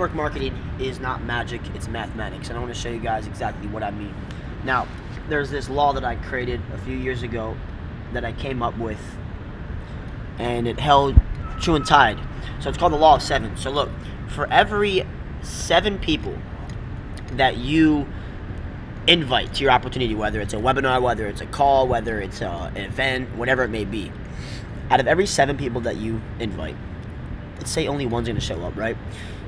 network marketing is not magic, it's mathematics. And I want to show you guys exactly what I mean. Now, there's this law that I created a few years ago that I came up with, and it held true and tied. So it's called the law of 7. So look, for every 7 people that you invite to your opportunity, whether it's a webinar, whether it's a call, whether it's an event, whatever it may be, out of every 7 people that you invite, let's say only one's going to show up, right?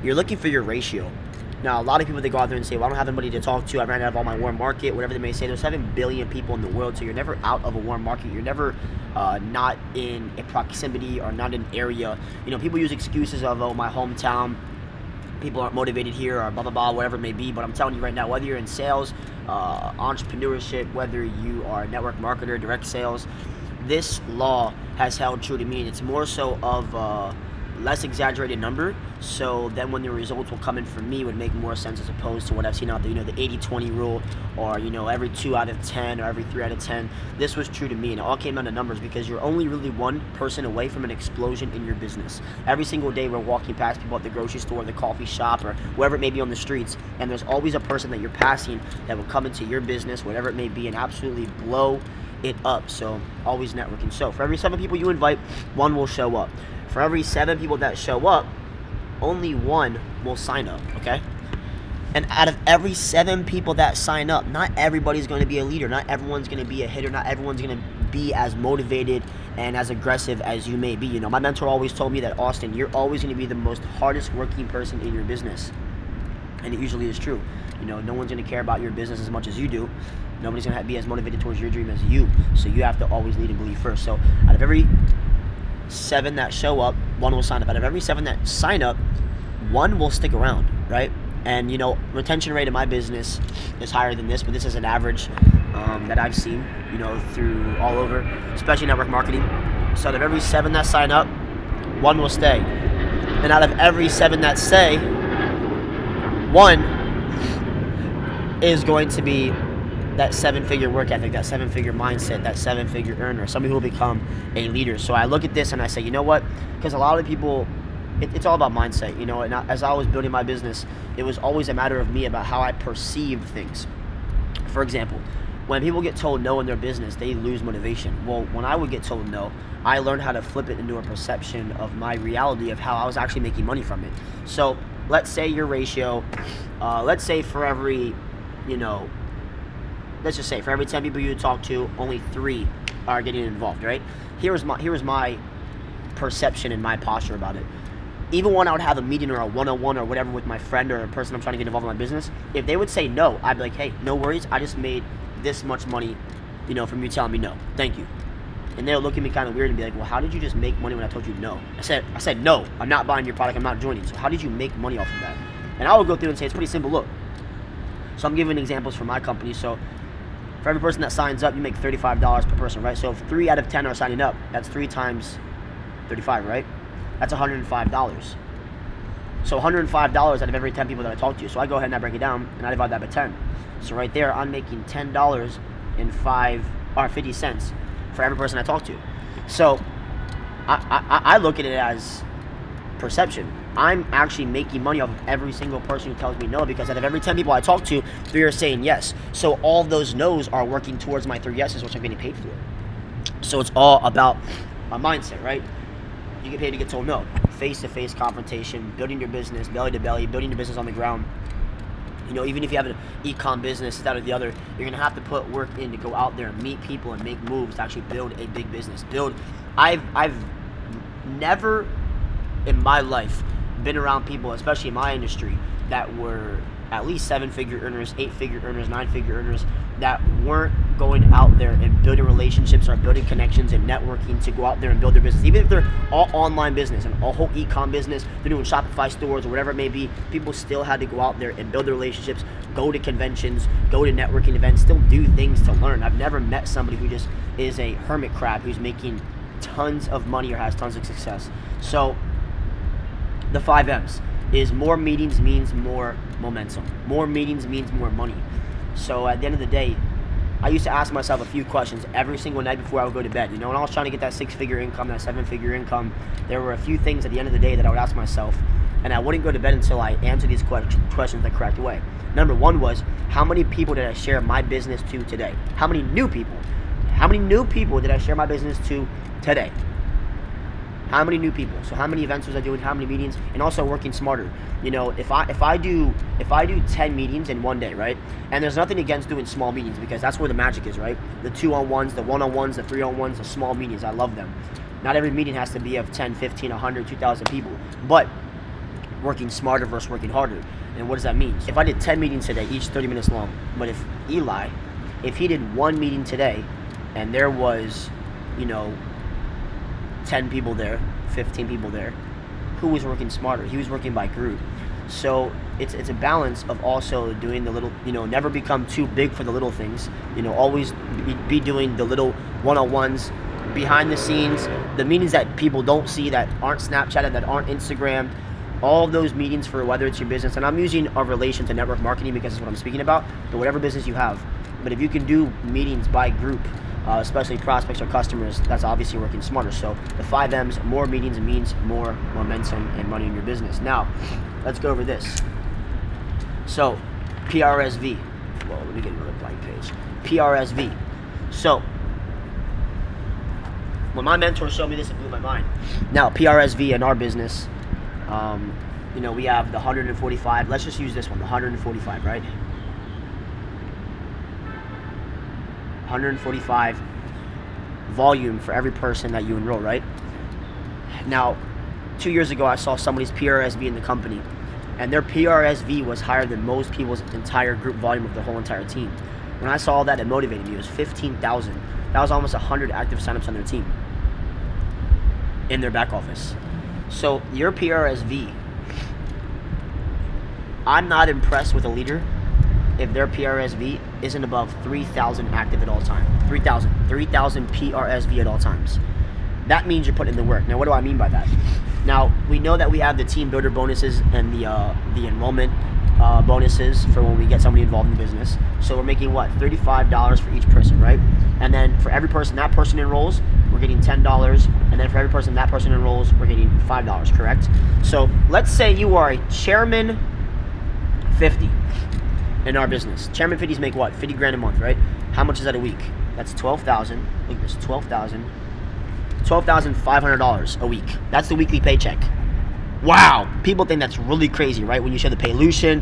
You're looking for your ratio. Now, a lot of people, they go out there and say, well, I don't have anybody to talk to. I ran out of all my warm market, whatever they may say. There's 7 billion people in the world, so you're never out of a warm market. You're never not in a proximity or not in an area. You know, people use excuses of, oh, my hometown, people aren't motivated here, or blah, blah, blah, whatever it may be. But I'm telling you right now, whether you're in sales, entrepreneurship, whether you are a network marketer, direct sales, this law has held true to me, and it's more so of less exaggerated number, so then when the results will come in for me, would make more sense as opposed to what I've seen out there, you know, the 80-20 rule, or, you know, every 2 out of 10 or every 3 out of 10. This was true to me, and it all came down to numbers, because you're only really one person away from an explosion in your business. Every single day we're walking past people at the grocery store, the coffee shop, or wherever it may be on the streets, and there's always a person that you're passing that will come into your business, whatever it may be, and absolutely blow it up. So always networking. So for every 7 people you invite, 1 will show up. For every 7 people that show up, only 1 will sign up, okay? And out of every 7 people that sign up, not everybody's going to be a leader. Not everyone's going to be a hitter. Not everyone's going to be as motivated and as aggressive as you may be. You know, my mentor always told me that, Austin, you're always going to be the most hardest working person in your business. And it usually is true. You know, no one's going to care about your business as much as you do. Nobody's going to be as motivated towards your dream as you. So you have to always lead and believe first. So out of every 7 that show up, 1 will sign up. Out of every 7 that sign up, 1 will stick around, right? And, you know, retention rate in my business is higher than this, but this is an average that I've seen, you know, through all over, especially network marketing. So out of every 7 that sign up, 1 will stay. And out of every 7 that stay, 1 is going to be that 7-figure work ethic, that 7-figure mindset, that 7-figure earner, somebody who will become a leader. So I look at this and I say, you know what? Because a lot of people, it's all about mindset, you know. And as I was building my business, it was always a matter of me about how I perceived things. For example, when people get told no in their business, they lose motivation. Well, when I would get told no, I learned how to flip it into a perception of my reality of how I was actually making money from it. So let's say your ratio, let's say for every, you know, let's just say for every 10 people you talk to, only 3 are getting involved, right? Here was my perception and my posture about it. Even when I would have a meeting or a one-on-one or whatever with my friend or a person I'm trying to get involved in my business, if they would say no, I'd be like, hey, no worries, I just made this much money, you know, from you telling me no. Thank you. And they'll look at me kind of weird and be like, well, how did you just make money when I told you no? I said no, I'm not buying your product, I'm not joining. So how did you make money off of that? And I would go through and say, it's pretty simple. Look, so I'm giving examples for my company. So for every person that signs up, you make $35 per person, right? So if 3 out of 10 are signing up, that's 3 times 35, right? That's $105. So $105 out of every 10 people that I talk to. So I go ahead and I break it down and I divide that by 10. So right there, I'm making $10 and 50 cents for every person I talk to. So I look at it as perception. I'm actually making money off of every single person who tells me no, because out of every 10 people I talk to, 3 are saying yes. So all of those no's are working towards my 3 yeses, which I'm getting paid for. So it's all about a mindset, right? You get paid to get told no. Face-to-face confrontation, building your business, belly-to-belly, building your business on the ground. You know, even if you have an e-com business, that or the other, you're going to have to put work in to go out there and meet people and make moves to actually build a big business. I've never in my life been around people, especially in my industry, that were at least 7-figure earners, 8-figure earners, 9-figure earners, that weren't going out there and building relationships or building connections and networking to go out there and build their business. Even if they're all online business and all whole e-com business, they're doing Shopify stores or whatever it may be, people still had to go out there and build their relationships, go to conventions, go to networking events, still do things to learn. I've never met somebody who just is a hermit crab who's making tons of money or has tons of success. So the 5 M's is more meetings means more momentum. More meetings means more money. So at the end of the day, I used to ask myself a few questions every single night before I would go to bed. You know, when I was trying to get that 6-figure income, that 7-figure income, there were a few things at the end of the day that I would ask myself. and I wouldn't go to bed until I answered these questions the correct way. Number one was, how many people did I share my business to today? How many new people? How many new people did I share my business to today? How many new people? So how many events was I doing? How many meetings? And also working smarter. You know, if I do 10 meetings in one day, right? And there's nothing against doing small meetings, because that's where the magic is, right? The 2-on-1s, the 1-on-1s, the 3-on-1s, the small meetings. I love them. Not every meeting has to be of 10, 15, 100, 2,000 people. But working smarter versus working harder. And what does that mean? If I did 10 meetings today, each 30 minutes long, but if he did one meeting today and there was, 10 people there, 15 people there, who was working smarter? He was working by group. So it's a balance of also doing the little, never become too big for the little things. Always be doing the little one-on-ones, behind the scenes, the meetings that people don't see, that aren't Snapchatted, that aren't Instagrammed, all of those meetings for whether it's your business. And I'm using a relation to network marketing because it's what I'm speaking about, but whatever business you have. But if you can do meetings by group, especially prospects or customers, that's obviously working smarter. So the 5 M's, more meetings means more momentum and money in your business. Now, let's go over this. So, PRSV. Well, let me get another blank page. PRSV. So, when my mentor showed me this, it blew my mind. Now, PRSV in our business, we have the 145. Let's just use this one, the 145, right? 145 volume for every person that you enroll, right? Now, 2 years ago, I saw somebody's PRSV in the company, and their PRSV was higher than most people's entire group volume of the whole entire team. When I saw that, it motivated me. It was 15,000. That was almost 100 active signups on their team in their back office. So your PRSV, I'm not impressed with a leader if their PRSV isn't above 3,000 active at all times. 3,000 PRSV at all times. That means you're putting in the work. Now, what do I mean by that? Now, we know that we have the team builder bonuses and the enrollment bonuses for when we get somebody involved in the business. So we're making what? $35 for each person, right? And then for every person that person enrolls, we're getting $10. And then for every person that person enrolls, we're getting $5, correct? So let's say you are a chairman 50 in our business. Chairman 50s make what? 50 grand a month, right? How much is that a week? That's 12,000. Look at this, $12,500 a week. That's the weekly paycheck. Wow. People think that's really crazy, right? When you show the paylution,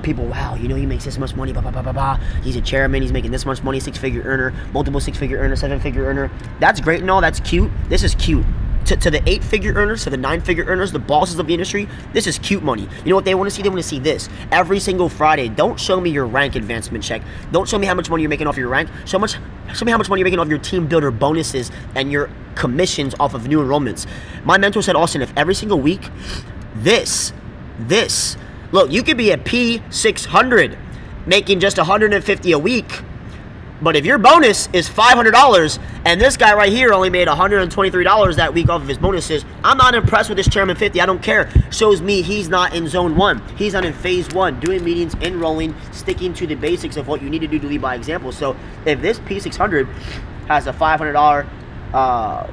people, wow, he makes this much money, blah, blah, blah, blah, blah. He's a chairman, he's making this much money, 6-figure earner, multiple 6-figure earner, 7-figure earner. That's great and all, that's cute. This is cute. To the 8-figure earners, to the 9-figure earners, the bosses of the industry, this is cute money. You know what they want to see? They want to see this. Every single Friday, don't show me your rank advancement check. Don't show me how much money you're making off your rank. Show me how much money you're making off your team builder bonuses and your commissions off of new enrollments. My mentor said, Austin, if every single week, look, you could be a P600 making just $150 a week, but if your bonus is $500 and this guy right here only made $123 that week off of his bonuses, I'm not impressed with this chairman 50. I don't care. Shows me he's not in zone 1. He's not in phase 1, doing meetings, enrolling, sticking to the basics of what you need to do to lead by example. So if this P600 has a $500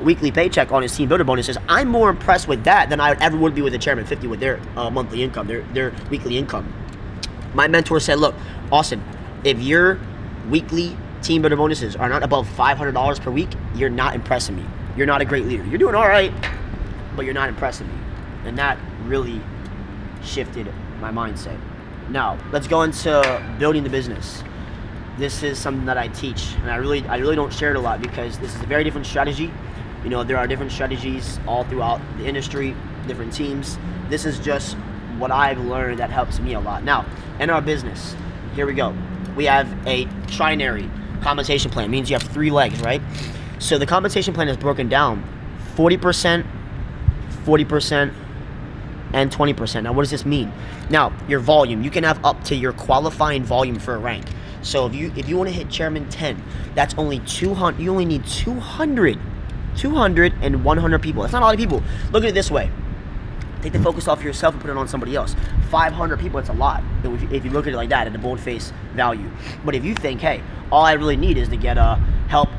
weekly paycheck on his team builder bonuses, I'm more impressed with that than I ever would be with a chairman 50 with their monthly income, their weekly income. My mentor said, look, Austin, if your weekly team builder bonuses are not above $500 per week, you're not impressing me. You're not a great leader. You're doing all right, but you're not impressing me. And that really shifted my mindset. Now, let's go into building the business. This is something that I teach, and I really don't share it a lot because this is a very different strategy. There are different strategies all throughout the industry, different teams. This is just what I've learned that helps me a lot. Now, in our business, here we go. We have a trinary compensation plan. It means you have 3 legs, right? So the compensation plan is broken down 40%, 40%, and 20%. Now, what does this mean? Now, your volume, you can have up to your qualifying volume for a rank. So if you want to hit chairman 10, that's only 200. You only need 200 and 100 people. That's not a lot of people. Look at it this way. Take the focus off yourself and put it on somebody else. 500 people, it's a lot. If you look at it like that, at a bold-face value. But if you think, hey, all I really need is to get help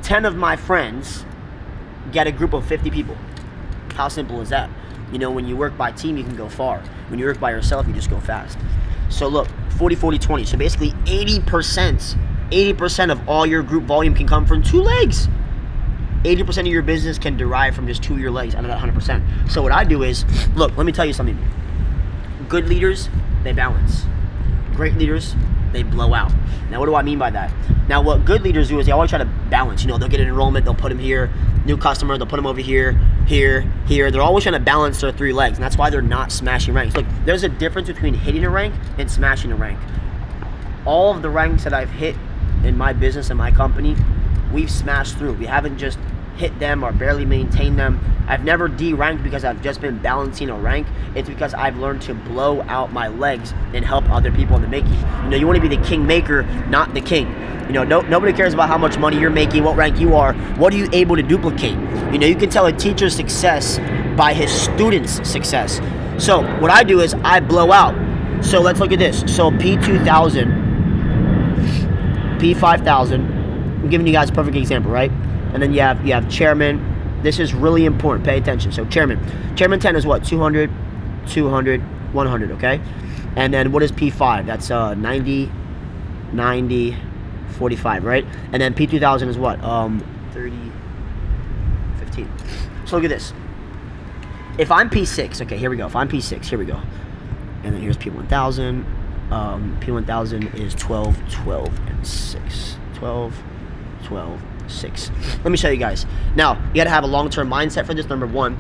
10 of my friends get a group of 50 people. How simple is that? You know, when you work by team, you can go far. When you work by yourself, you just go fast. So look, 40, 40, 20. So basically 80% of all your group volume can come from 2 legs. 80% of your business can derive from just 2 of your legs out of that 100%. So what I do is, look, let me tell you something. Good leaders, they balance. Great leaders, they blow out. Now, what do I mean by that? Now, what good leaders do is they always try to balance. You know, they'll get an enrollment, they'll put them here, new customer, they'll put them over here, here, here. They're always trying to balance their 3 legs, and that's why they're not smashing ranks. Look, there's a difference between hitting a rank and smashing a rank. All of the ranks that I've hit in my business and my company, we've smashed through. We haven't just hit them or barely maintained them. I've never D-ranked because I've just been balancing a rank. It's because I've learned to blow out my legs and help other people in the making. You know, you want to be the king maker, not the king. You know, nobody cares about how much money you're making, what rank you are. What are you able to duplicate? You know, you can tell a teacher's success by his students' success. So what I do is I blow out. So let's look at this. So P2000, P5000. I'm giving you guys a perfect example, right? And then you have chairman. This is really important. Pay attention. So chairman 10 is what? 200, 200, 100. Okay. And then what is P5? That's 90, 90, 45, right? And then P2000 is what? 30, 15. So look at this. If I'm P6, okay, here we go. If I'm P6, here we go. And then here's P1000. P1000 is 12, 12, and 6. 12, 12, 6. Let me show you guys. Now, you got to have a long-term mindset for this. Number one,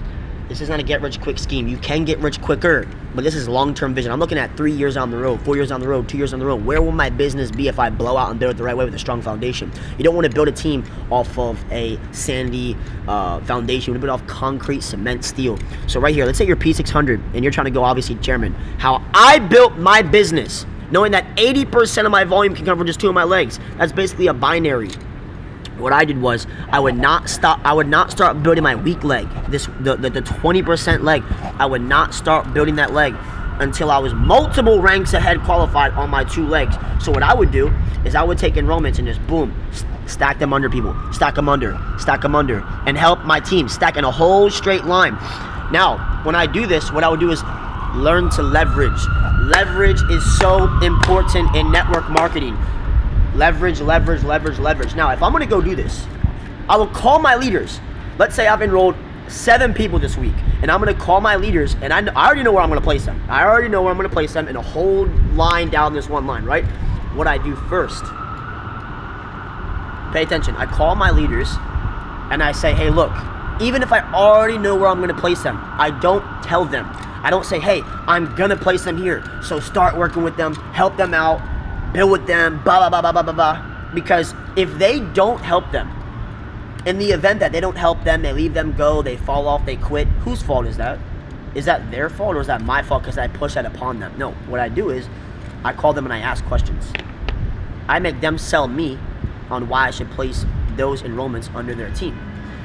this is not a get-rich-quick scheme. You can get rich quicker, but this is long-term vision. I'm looking at 3 years down the road, 4 years down the road, 2 years down the road. Where will my business be if I blow out and build it the right way with a strong foundation? You don't want to build a team off of a sandy foundation. You want to build off concrete, cement, steel. So right here, let's say you're P600, and you're trying to go, obviously, chairman. How I built my business, knowing that 80% of my volume can come from just 2 of my legs. That's basically a binary. What I did was I would not start building my weak leg, the 20% leg. I would not start building that leg until I was multiple ranks ahead qualified on my 2 legs. So what I would do is I would take enrollments and just boom, stack them under people, stack them under, and help my team stack in a whole straight line. Now, when I do this, what I would do is learn to leverage. Leverage is so important in network marketing. Leverage, leverage, leverage, leverage. Now, if I'm going to go do this, I will call my leaders. Let's say I've enrolled 7 people this week, and I'm going to call my leaders, and I already know where I'm going to place them. I already know where I'm going to place them in a whole line down this one line, right? What I do first, pay attention. I call my leaders, and I say, hey, look, even if I already know where I'm going to place them, I don't tell them. I don't say, hey, I'm going to place them here, so start working with them, help them out, build with them, blah, blah, blah, blah, blah, blah, blah. Because if they don't help them, in the event that they don't help them, they leave them go, they fall off, they quit, whose fault is that? Is that their fault or is that my fault because I push that upon them? No, what I do is I call them and I ask questions. I make them sell me on why I should place those enrollments under their team.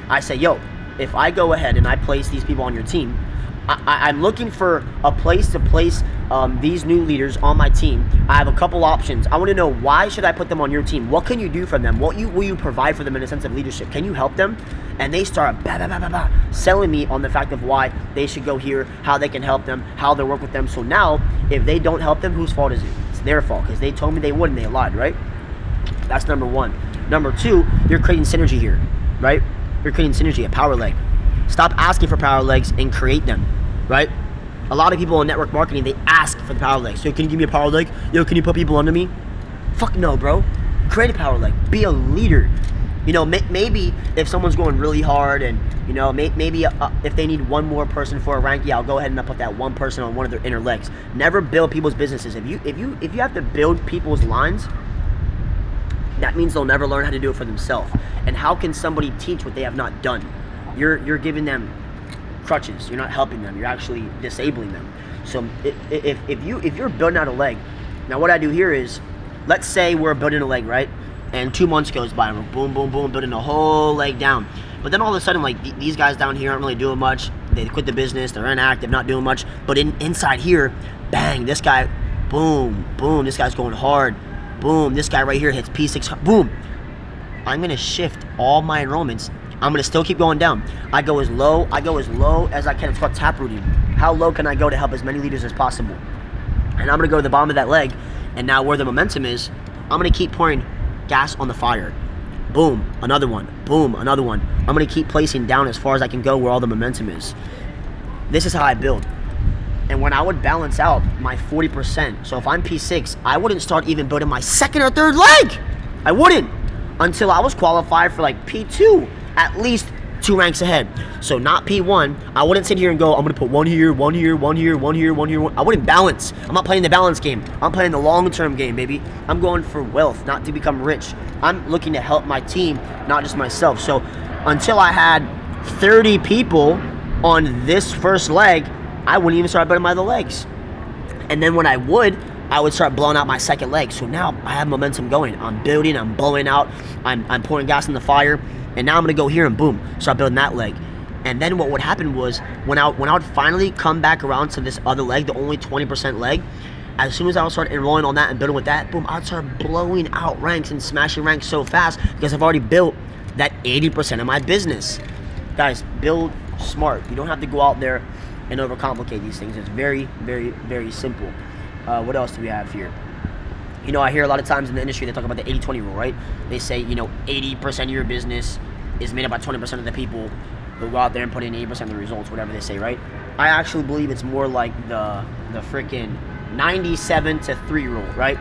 I say, yo, if I go ahead and I place these people on your team, I'm looking for a place to place these new leaders on my team. I have a couple options. I want to know, why should I put them on your team? What can you do for them? What will you provide for them in a sense of leadership? Can you help them? And they start selling me on the fact of why they should go here, how they can help them, how they work with them. So now, if they don't help them, whose fault is it? It's their fault because they told me they would and they lied, right? That's number one. Number two, you're creating synergy here, right? You're creating synergy, a power leg. Stop asking for power legs and create them, right? A lot of people in network marketing, they ask for the power leg. So can you give me a power leg? Yo, can you put people under me? Fuck no, bro. Create a power leg. Be a leader. You know, maybe if someone's going really hard and, you know, maybe if they need one more person for a rank, yeah, I'll go ahead and I'll put that one person on one of their inner legs. Never build people's businesses. If you have to build people's lines, that means they'll never learn how to do it for themselves. And how can somebody teach what they have not done? You're giving them crutches. You're not helping them. You're actually disabling them. So if you're building out a leg, now what I do here is, let's say we're building a leg, right? And 2 months goes by and we're boom, boom, boom, building a whole leg down. But then all of a sudden, like, these guys down here aren't really doing much. They quit the business. They're inactive, not doing much. But inside here, bang, this guy, boom, boom, this guy's going hard. Boom, this guy right here hits P6, boom. I'm going to shift all my enrollments I'm gonna still keep going down. I go as low as I can. It's called tap routing. How low can I go to help as many leaders as possible? And I'm gonna go to the bottom of that leg, and now where the momentum is, I'm gonna keep pouring gas on the fire. Boom, another one. Boom, another one. I'm gonna keep placing down as far as I can go where all the momentum is. This is how I build. And when I would balance out my 40%, so if I'm P6, I wouldn't start even building my second or third leg. I wouldn't, until I was qualified for like P2, at least 2 ranks ahead. So not P1. I wouldn't sit here and go, I'm gonna put one here, one here, one here, one here, one here. I wouldn't balance. I'm not playing the balance game. I'm playing the long-term game, baby. I'm going for wealth, not to become rich. I'm looking to help my team, not just myself. So until I had 30 people on this first leg, I wouldn't even start building my other legs. And then when I would start blowing out my second leg. So now I have momentum going. I'm building, I'm blowing out, I'm pouring gas in the fire, and now I'm gonna go here and boom, start building that leg. And then what would happen was when I would finally come back around to this other leg, the only 20% leg, as soon as I would start enrolling on that and building with that, boom, I'd start blowing out ranks and smashing ranks so fast because I've already built that 80% of my business. Guys, build smart. You don't have to go out there and overcomplicate these things. It's very, very, very simple. What else do we have here? You know, I hear a lot of times in the industry they talk about the 80-20 rule, right? They say, 80% of your business is made up by 20% of the people who go out there and put in 80% of the results, whatever they say, right? I actually believe it's more like the freaking 97-3 rule, right?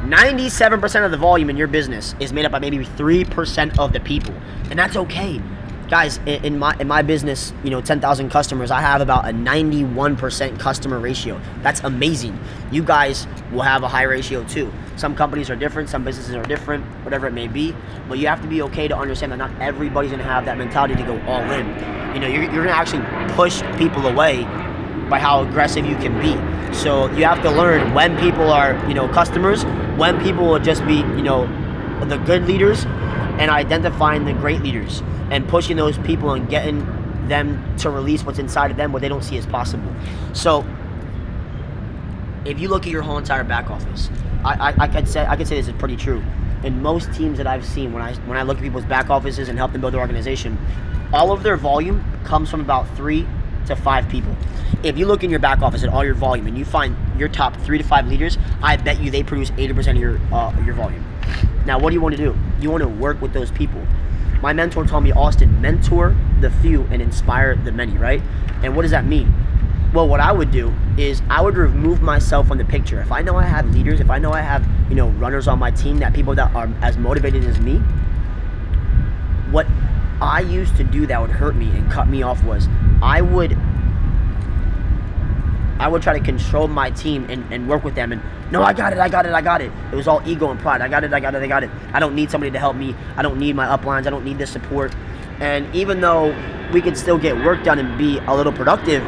97% of the volume in your business is made up by maybe 3% of the people, and that's okay. Guys, in my business, 10,000 customers, I have about a 91% customer ratio. That's amazing. You guys will have a high ratio too. Some companies are different, some businesses are different, whatever it may be. But you have to be okay to understand that not everybody's gonna have that mentality to go all in. You're gonna actually push people away by how aggressive you can be. So you have to learn when people are, customers, when people will just be, the good leaders, and identifying the great leaders and pushing those people and getting them to release what's inside of them, what they don't see as possible. So if you look at your whole entire back office, I could say this is pretty true. In most teams that I've seen, when I look at people's back offices and help them build their organization, all of their volume comes from about 3 to 5 people. If you look in your back office at all your volume and you find your top 3 to 5 leaders, I bet you they produce 80% of your volume. Now, what do you want to do? You want to work with those people. My mentor told me, Austin, mentor the few and inspire the many, right? And what does that mean? Well, what I would do is I would remove myself from the picture. If I know I have leaders, if I know I have, runners on my team, that people that are as motivated as me, what I used to do that would hurt me and cut me off was I would try to control my team and work with them and, no, I got it. It was all ego and pride. I got it. I don't need somebody to help me. I don't need my uplines. I don't need this support. And even though we could still get work done and be a little productive,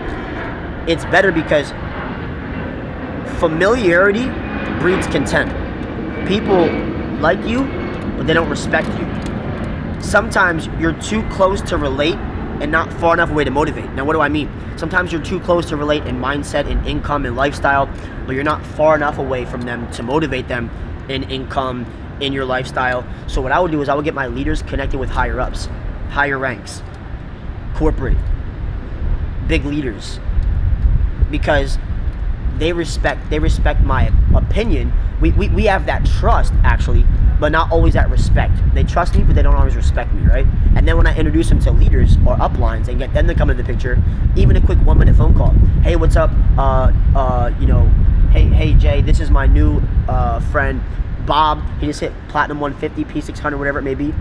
it's better because familiarity breeds contempt. People like you, but they don't respect you. Sometimes you're too close to relate and not far enough away to motivate. Now, what do I mean? Sometimes you're too close to relate in mindset, in income, in lifestyle, but you're not far enough away from them to motivate them in income, in your lifestyle. So what I would do is I would get my leaders connected with higher ups, higher ranks, corporate, big leaders, because they respect my opinion. We have that trust, actually, but not always that respect. They trust me, but they don't always respect me, right? And then when I introduce them to leaders or uplines and get them to come into the picture, even a quick 1-minute phone call. Hey, what's up? Hey Jay, this is my new friend Bob. He just hit platinum 150, P600, whatever it may be.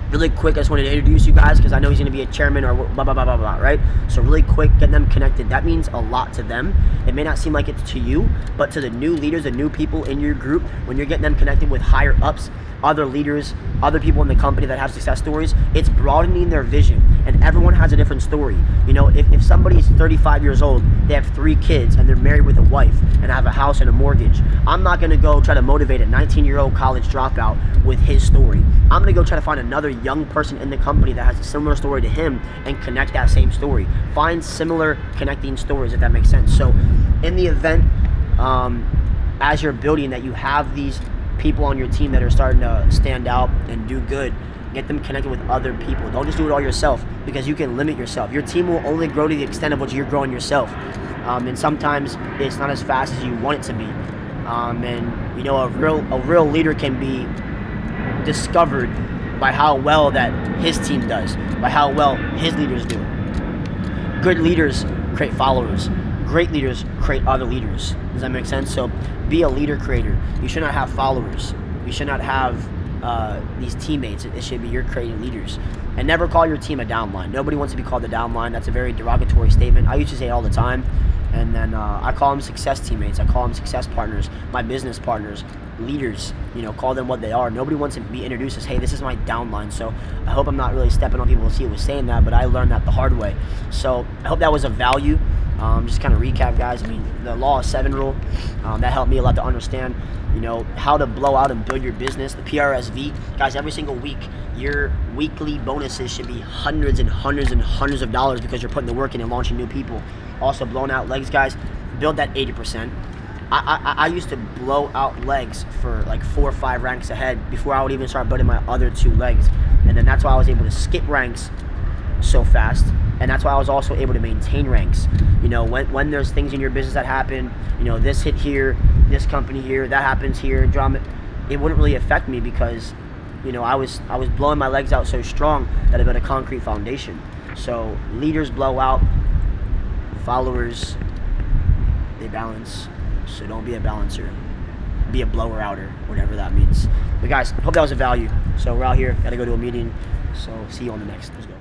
Really quick, I just wanted to introduce you guys because I know he's going to be a chairman or blah, blah, blah, blah, blah, right? So really quick, get them connected. That means a lot to them. It may not seem like it's to you, but to the new leaders, the new people in your group, when you're getting them connected with higher ups, other leaders, other people in the company that have success stories, it's broadening their vision. And everyone has a different story. If somebody's 35 years old, they have 3 kids, and they're married with a wife, and have a house and a mortgage, I'm not going to go try to motivate a 19-year-old college dropout with his story. I'm going to go try to find another young person in the company that has a similar story to him and connect that same story. Find similar connecting stories, if that makes sense. So in the event, as you're building that, you have these people on your team that are starting to stand out and do good, Get them connected with other people. Don't just do it all yourself, because you can limit yourself. Your team will only grow to the extent of what you're growing yourself. And sometimes it's not as fast as you want it to be. And you know, a real leader can be discovered by how well that his team does, by how well his leaders do. Good leaders create followers. Great leaders create other leaders. Does that make sense? So be a leader creator. You should not have followers. You should not have these teammates. It should be you're creating leaders. And never call your team a downline. Nobody wants to be called a downline. That's a very derogatory statement. I used to say it all the time. And then I call them success teammates. I call them success partners, my business partners, leaders. You know, call them what they are. Nobody wants to be introduced as, hey, this is my downline. So I hope I'm not really stepping on people to see it was saying that, but I learned that the hard way. So I hope that was of value. Just kind of recap, guys. I mean, the law of 7 rule, that helped me a lot to understand, you know, how to blow out and build your business. The PRSV, guys, every single week, your weekly bonuses should be hundreds and hundreds and hundreds of dollars, because you're putting the work in and launching new people. Also, blowing out legs, guys, build that 80%. I used to blow out legs for like 4 or 5 ranks ahead before I would even start building my other 2 legs. And then that's why I was able to skip ranks so fast. And that's why I was also able to maintain ranks. You know, when there's things in your business that happen, you know, this hit here, this company here, that happens here, drama, it wouldn't really affect me, because, you know, I was blowing my legs out so strong that I built a concrete foundation. So leaders blow out, followers, they balance. So don't be a balancer, be a blower outer, whatever that means. But guys, hope that was of value. So we're out here, gotta go to a meeting. So see you on the next. Let's go.